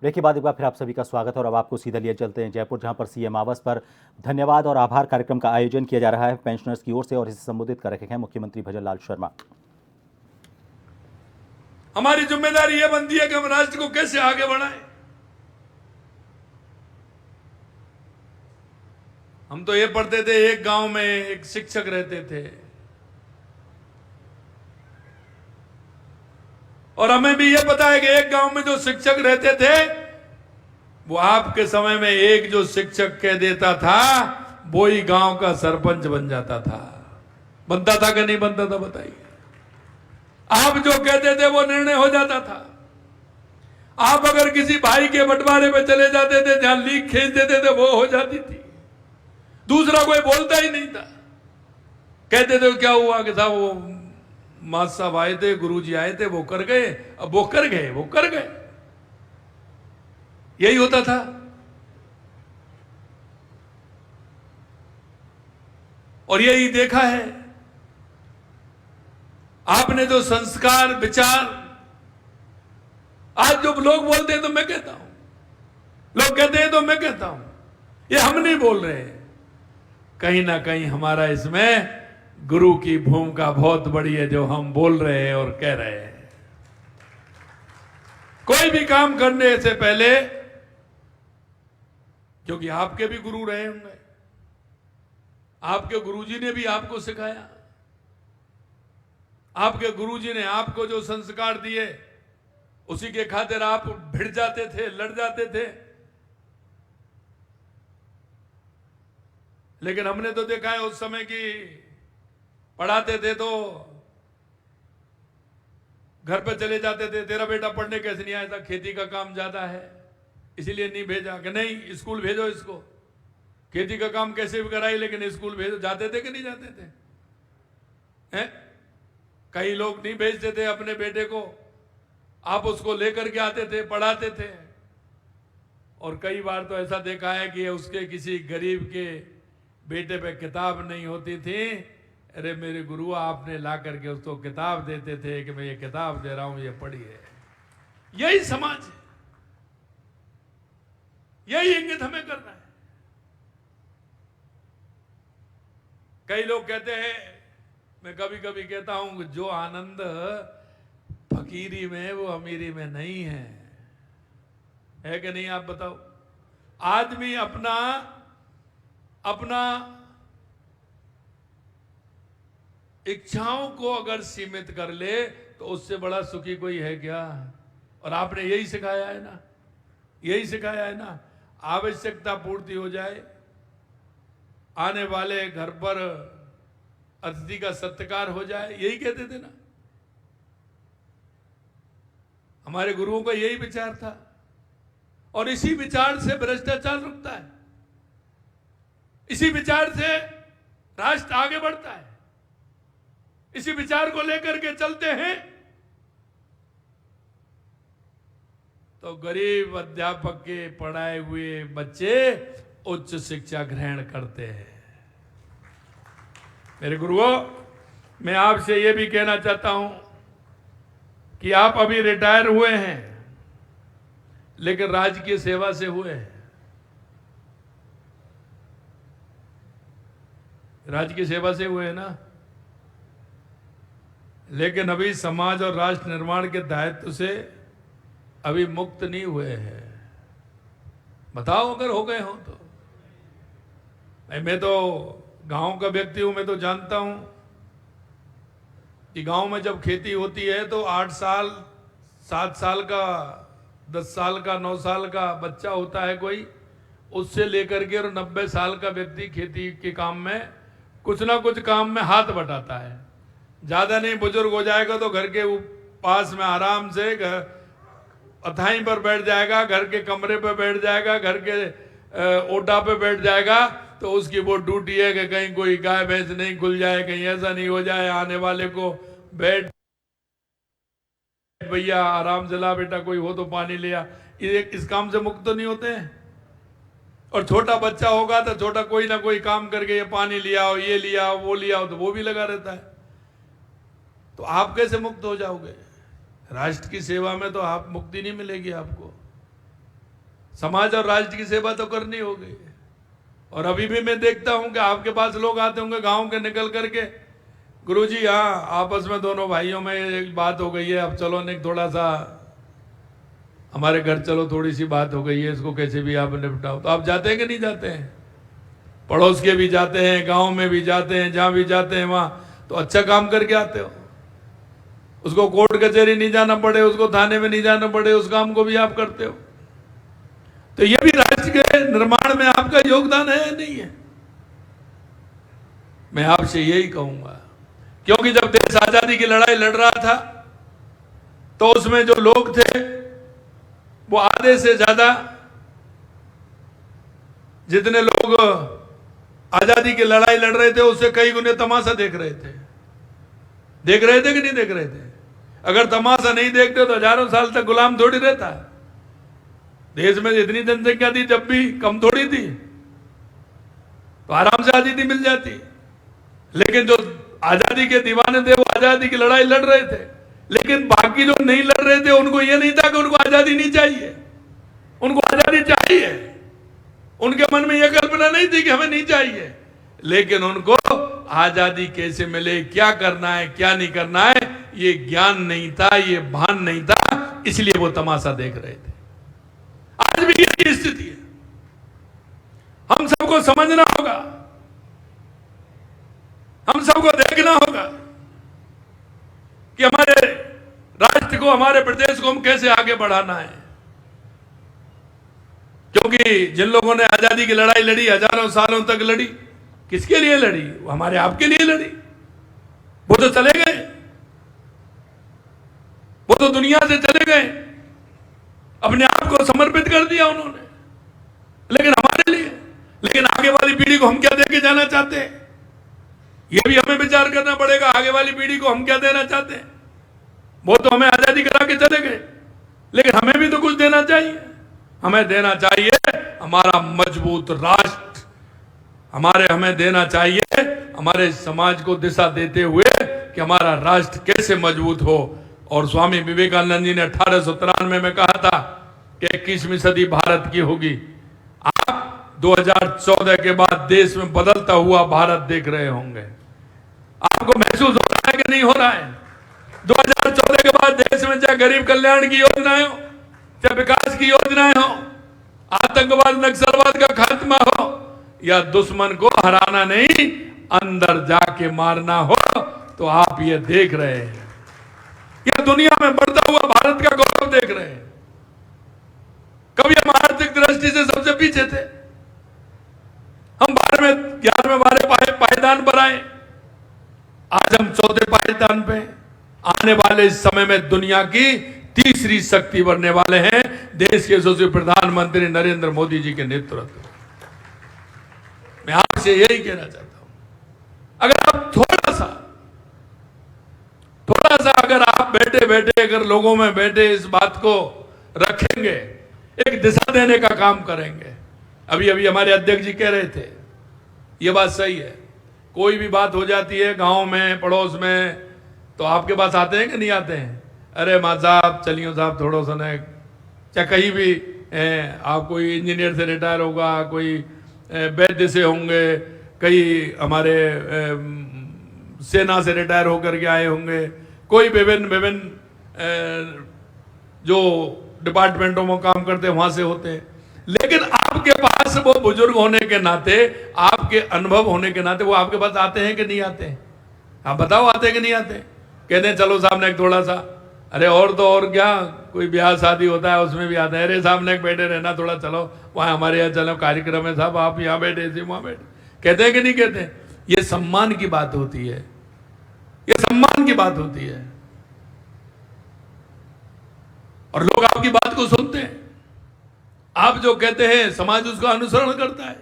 Break के बाद एक बार फिर आप सभी का स्वागत है और अब आपको सीधा लिए चलते हैं जयपुर, जहां पर सीएम आवास पर धन्यवाद और आभार कार्यक्रम का आयोजन किया जा रहा है पेंशनर्स की ओर से और इसे संबोधित कर रहे हैं मुख्यमंत्री भजन लाल शर्मा। हमारी जिम्मेदारी यह बनती है कि हम राष्ट्र को कैसे आगे बढ़ाएं। हम तो ये पढ़ते थे, एक गांव में एक शिक्षक रहते थे और हमें भी ये पता है कि एक गांव में जो शिक्षक रहते थे वो आपके समय में एक जो शिक्षक कह देता था वो ही गांव का सरपंच बन जाता था। बनता था कि नहीं बनता था बताइए। आप जो कहते थे वो निर्णय हो जाता था। आप अगर किसी भाई के बंटवारे में चले जाते थे, जहां लीक खींच देते थे, वो हो जाती थी। दूसरा कोई बोलता ही नहीं था। कहते थे क्या हुआ कि साहब वो मास्टर साहब आए थे, गुरुजी आए थे, वो कर गए, अब वो कर गए। यही होता था। और यही देखा है आपने जो संस्कार विचार, आज जो लोग बोलते हैं तो मैं कहता हूं, लोग कहते हैं तो मैं कहता हूं, ये हम नहीं बोल रहे हैं। कहीं ना कहीं हमारा इसमें गुरु की भूमिका बहुत बड़ी है, जो हम बोल रहे हैं और कह रहे हैं। कोई भी काम करने से पहले, क्योंकि आपके भी गुरु रहे होंगे, आपके गुरुजी ने भी आपको सिखाया, आपके गुरुजी ने आपको जो संस्कार दिए उसी के खातिर आप भिड़ जाते थे, लड़ जाते थे। लेकिन हमने तो देखा है उस समय की पढ़ाते थे तो घर पे चले जाते थे, तेरा बेटा पढ़ने कैसे नहीं आया था, खेती का काम ज्यादा है इसलिए नहीं भेजा, कि नहीं स्कूल भेजो इसको, खेती का काम कैसे भी कराई लेकिन स्कूल भेजो। जाते थे कि नहीं जाते थे? हैं? कई लोग नहीं भेजते थे अपने बेटे को, आप उसको लेकर के आते थे, पढ़ाते थे। और कई बार तो ऐसा देखा है कि उसके किसी गरीब के बेटे पे किताब नहीं होती थी, अरे मेरे गुरु आपने ला करके उसको किताब देते थे कि मैं ये किताब दे रहा हूं, ये पढ़िए। यही समाज है, यही इंगित हमें करना है। कई लोग कहते हैं, मैं कभी कभी कहता हूं कि जो आनंद फकीरी में वो अमीरी में नहीं है कि नहीं? आप बताओ। आदमी अपना इच्छाओं को अगर सीमित कर ले तो उससे बड़ा सुखी कोई है क्या? और आपने यही सिखाया है ना, यही सिखाया है ना। आवश्यकता पूर्ति हो जाए, आने वाले घर पर अतिथि का सत्कार हो जाए, यही कहते थे ना। हमारे गुरुओं का यही विचार था और इसी विचार से भ्रष्टाचार रुकता है, इसी विचार से राष्ट्र आगे बढ़ता है। इसी विचार को लेकर के चलते हैं तो गरीब अध्यापक के पढ़ाए हुए बच्चे उच्च शिक्षा ग्रहण करते हैं। मेरे गुरुओं, मैं आपसे यह भी कहना चाहता हूं कि आप अभी रिटायर हुए हैं लेकिन राजकीय सेवा से हुए हैं। राजकीय सेवा से हुए हैं ना, लेकिन अभी समाज और राष्ट्र निर्माण के दायित्व से अभी मुक्त नहीं हुए हैं। बताओ अगर हो गए हो तो। मैं तो गांव का व्यक्ति हूं, मैं तो जानता हूं कि गांव में जब खेती होती है तो 8 साल 7 साल का 10 साल का 9 साल का बच्चा होता है कोई, उससे लेकर के और 90 साल का व्यक्ति खेती के काम में कुछ ना कुछ काम में हाथ बटाता है। ज्यादा नहीं, बुजुर्ग हो जाएगा तो घर के पास में आराम से अथाई पर बैठ जाएगा, घर के कमरे पर बैठ जाएगा, घर के ओटा पे बैठ जाएगा, तो उसकी वो ड्यूटी है कि कहीं कोई गाय भैंस नहीं खुल जाए, कहीं ऐसा नहीं हो जाए, आने वाले को बैठ भैया आराम से ला बेटा, कोई हो तो पानी लिया। इस काम से मुक्त तो नहीं होते हैं। और छोटा बच्चा होगा तो छोटा कोई ना कोई काम करके ये पानी लिया हो, ये लिया हो, वो लिया हो, तो वो भी लगा रहता है। तो आप कैसे मुक्त हो जाओगे? राष्ट्र की सेवा में तो आप मुक्ति नहीं मिलेगी आपको। समाज और राष्ट्र की सेवा तो करनी होगी। और अभी भी मैं देखता हूं कि आपके पास लोग आते होंगे गांव के निकल करके, गुरुजी हाँ आपस में दोनों भाइयों में एक बात हो गई है, अब चलो नहीं थोड़ा सा हमारे घर चलो, थोड़ी सी बात हो गई है, इसको कैसे भी आप निपटाओ। तो आप जाते हैं कि नहीं जाते हैं? पड़ोस के भी जाते हैं, गांव में भी जाते हैं, जहां भी जाते हैं वहां तो अच्छा काम करके आते हो। उसको कोर्ट कचहरी नहीं जाना पड़े, उसको थाने में नहीं जाना पड़े, उस काम को भी आप करते हो। तो ये भी राष्ट्र के निर्माण में आपका योगदान है या नहीं है? मैं आपसे यही कहूंगा, क्योंकि जब देश आजादी की लड़ाई लड़ रहा था तो उसमें जो लोग थे वो आधे से ज्यादा, जितने लोग आजादी की लड़ाई लड़ रहे थे उससे कई गुने तमाशा देख रहे थे। देख रहे थे कि नहीं देख रहे थे? अगर तमाशा नहीं देखते तो हजारों साल तक गुलाम थोड़ी रहता। देश में इतनी जनसंख्या थी, जब भी कम थोड़ी थी, तो आराम से आजादी मिल जाती। लेकिन जो आजादी के दीवाने थे वो आजादी की लड़ाई लड़ रहे थे, लेकिन बाकी जो नहीं लड़ रहे थे उनको ये नहीं था कि उनको आजादी नहीं चाहिए। उनको आजादी चाहिए, उनके मन में यह कल्पना नहीं थी कि हमें नहीं चाहिए, लेकिन उनको आजादी कैसे मिले, क्या करना है क्या नहीं करना है, ये ज्ञान नहीं था, ये भान नहीं था, इसलिए वो तमाशा देख रहे थे। आज भी यही स्थिति है। हम सबको समझना होगा, हम सबको देखना होगा कि हमारे राष्ट्र को, हमारे प्रदेश को हम कैसे आगे बढ़ाना है। क्योंकि जिन लोगों ने आजादी की लड़ाई लड़ी, हजारों सालों तक लड़ी, किसके लिए लड़ी? वो हमारे आपके लिए लड़ी। वो तो चले गए, वो तो दुनिया से चले गए, अपने आप को समर्पित कर दिया उन्होंने, लेकिन हमारे लिए। लेकिन आगे वाली पीढ़ी को हम क्या देके जाना चाहते हैं, ये भी हमें विचार करना पड़ेगा। आगे वाली पीढ़ी को हम क्या देना चाहते हैं? वो तो हमें आजादी करा के चले गए, लेकिन हमें भी तो कुछ देना चाहिए। हमें देना चाहिए हमारा मजबूत राष्ट्र, हमें देना चाहिए हमारे समाज को दिशा देते हुए कि हमारा राष्ट्र कैसे मजबूत हो। और स्वामी विवेकानंद जी ने 1893 में कहा था कि 21वीं सदी भारत की होगी। आप 2014 के बाद देश में बदलता हुआ भारत देख रहे होंगे। आपको महसूस हो रहा है कि नहीं हो रहा है? 2014 के बाद देश में चाहे गरीब कल्याण की योजनाएं हो, चाहे विकास की योजनाएं हो, आतंकवाद नक्सलवाद का खात्मा हो, या दुश्मन को हराना नहीं अंदर जाके मारना हो, तो आप ये देख रहे हैं। ये दुनिया में बढ़ता हुआ भारत का गौरव देख रहे हैं। कभी हम आर्थिक दृष्टि से सबसे पीछे थे, हम 12वें 11वें 12वें पायदान पर आए, आज हम 4थे पायदान पे। आने वाले इस समय में दुनिया की तीसरी शक्ति बनने वाले हैं देश के यशस्वी प्रधानमंत्री नरेंद्र मोदी जी के नेतृत्व। मैं आपसे यही कहना चाहता हूं, अगर आप थोड़ा सा अगर आप बैठे बैठे अगर लोगों में बैठे इस बात को रखेंगे, एक दिशा देने का काम करेंगे। अभी अभी हमारे अध्यक्ष जी कह रहे थे, ये बात सही है, कोई भी बात हो जाती है गांव में पड़ोस में तो आपके पास आते हैं कि नहीं आते हैं? अरे माँ साहब चलियो साहब थोड़ा सा न, चाहे कहीं भी आप कोई इंजीनियर से रिटायर होगा, कोई वैद्य से होंगे, कई हमारे सेना से रिटायर होकर के आए होंगे, कोई विभिन्न जो डिपार्टमेंटों में काम करते हैं वहां से होते हैं। लेकिन आपके पास वो बुजुर्ग होने के नाते, आपके अनुभव होने के नाते वो आपके पास आते हैं कि नहीं आते हैं? आप बताओ आते हैं कि नहीं आते? कहते हैं चलो साहब ने थोड़ा सा, अरे और तो और क्या, कोई ब्याह शादी होता है उसमें भी आते हैं, अरे साहब ने बैठे रहना थोड़ा, चलो वहां हमारे यहाँ चलो कार्यक्रम है साहब, आप यहाँ बैठे ऐसे वहां बैठे, कहते हैं कि नहीं कहते हैं? ये सम्मान की बात होती है, ये सम्मान की बात होती है। और लोग आपकी बात को सुनते हैं, आप जो कहते हैं समाज उसका अनुसरण करता है।